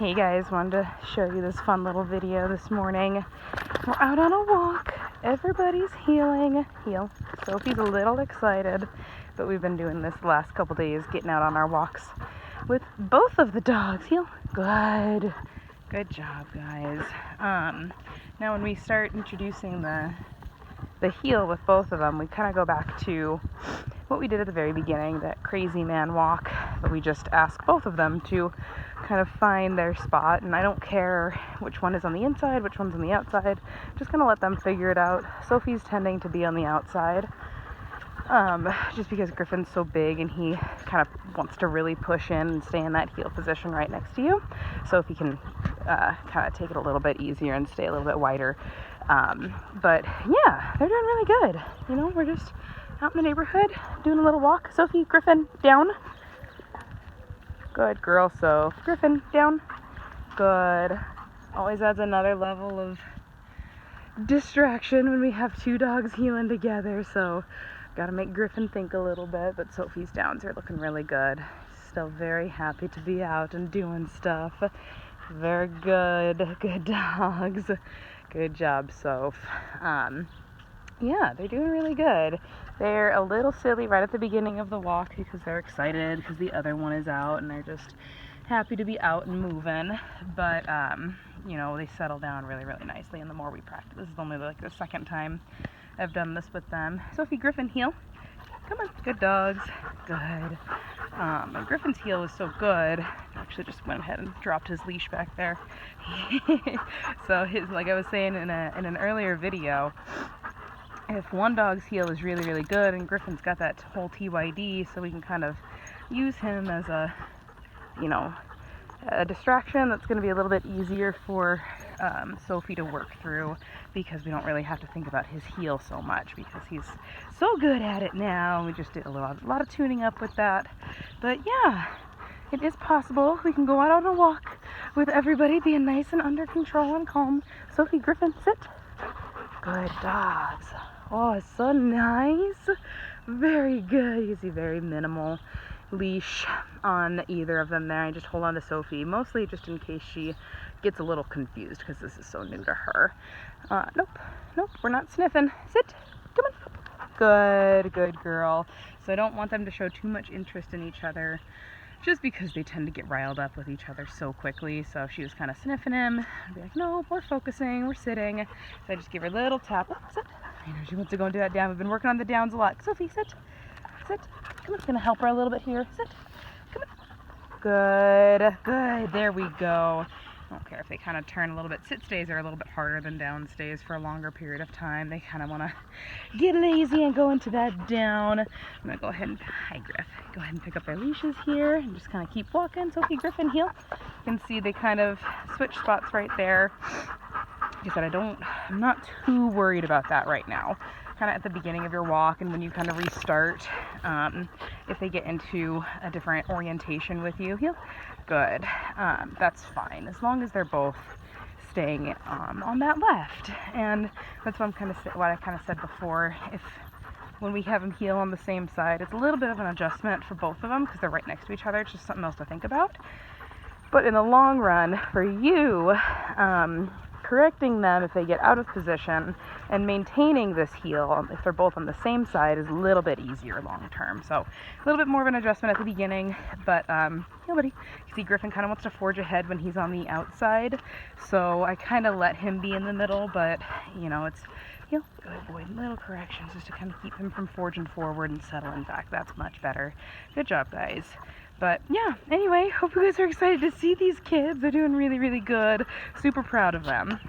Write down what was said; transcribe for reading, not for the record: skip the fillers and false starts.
Hey guys, wanted to show you this fun little video this morning. We're out on a walk. Everybody's healing. Sophie's a little excited, but we've been doing this the last couple days, getting out on our walks with both of the dogs. Good. Good job, guys. Now when we start introducing the heel with both of them, we kind of go back to what we did at the very beginning, that crazy man walk, but we just ask both of them to kind of find their spot, and I don't care which one is on the inside, which one's on the outside, just gonna let them figure it out. Sophie's tending to be on the outside, just because Gryffin's so big and he kind of wants to really push in and stay in that heel position right next to you. Sophie can kind of take it a little bit easier and stay a little bit wider. But yeah, they're doing really good. We're just out in the neighborhood doing a little walk. Sophie, Gryffin, down. Good girl, Soph. Gryffin, down. Good. Always adds another level of distraction when we have two dogs healing together, so gotta make Gryffin think a little bit, but Sophie's downs are looking really good. Still very happy to be out and doing stuff. Very good. Good dogs. Good job, Soph. Yeah, they're doing really good. They're a little silly right at the beginning of the walk because they're excited because the other one is out and they're just happy to be out and moving. But, they settle down really, really nicely, and the more we practice, this is only like the second time I've done this with them. Sophie, Gryffin, heel. Come on. Good dogs. Good. And Griffin's heel was so good. I actually just went ahead and dropped his leash back there. So like I was saying in an earlier video, if one dog's heel is really, really good, and Griffin's got that whole TYD, so we can kind of use him as a distraction that's going to be a little bit easier for Sophie to work through, because we don't really have to think about his heel so much because he's so good at it now. We just did a lot of tuning up with that. But yeah, it is possible. We can go out on a walk with everybody being nice and under control and calm. Sophie, Gryffin, sit. Good dogs. Oh, it's so nice. Very good. You see very minimal leash on either of them there. I just hold on to Sophie, mostly just in case she gets a little confused because this is so new to her. Nope, we're not sniffing. Sit. Come on. Good girl. So I don't want them to show too much interest in each other, just because they tend to get riled up with each other so quickly. So if she was kind of sniffing him, I'd be like, no, we're focusing, we're sitting. So I just give her a little tap. Oh, sit. I know she wants to go and do that down. We've been working on the downs a lot. Sophie, sit. Sit. Come on, gonna help her a little bit here. Sit. Come on. Good. There we go. I don't care if they kind of turn a little bit. Sit stays are a little bit harder than down stays for a longer period of time. They kind of want to get lazy and go into that down. I'm gonna go ahead and, hi Griff, go ahead and pick up their leashes here and just kind of keep walking. Sophie, Gryffin, heel. You can see they kind of switch spots right there. Like I said, I'm not too worried about that right now. Kind of at the beginning of your walk and when you kind of restart, if they get into a different orientation with you, heel. Good. That's fine as long as they're both staying on that left. And that's what I kind of said before. When we have them heel on the same side, it's a little bit of an adjustment for both of them because they're right next to each other. It's just something else to think about. But in the long run, for you, correcting them if they get out of position and maintaining this heel, if they're both on the same side, is a little bit easier long term. So a little bit more of an adjustment at the beginning, but buddy, you see Gryffin kind of wants to forge ahead when he's on the outside, so I kind of let him be in the middle, but it's good boy, little corrections just to kind of keep him from forging forward and settling back. That's much better. Good job, guys. But yeah, anyway, hope you guys are excited to see these kids. They're doing really, really good. Super proud of them.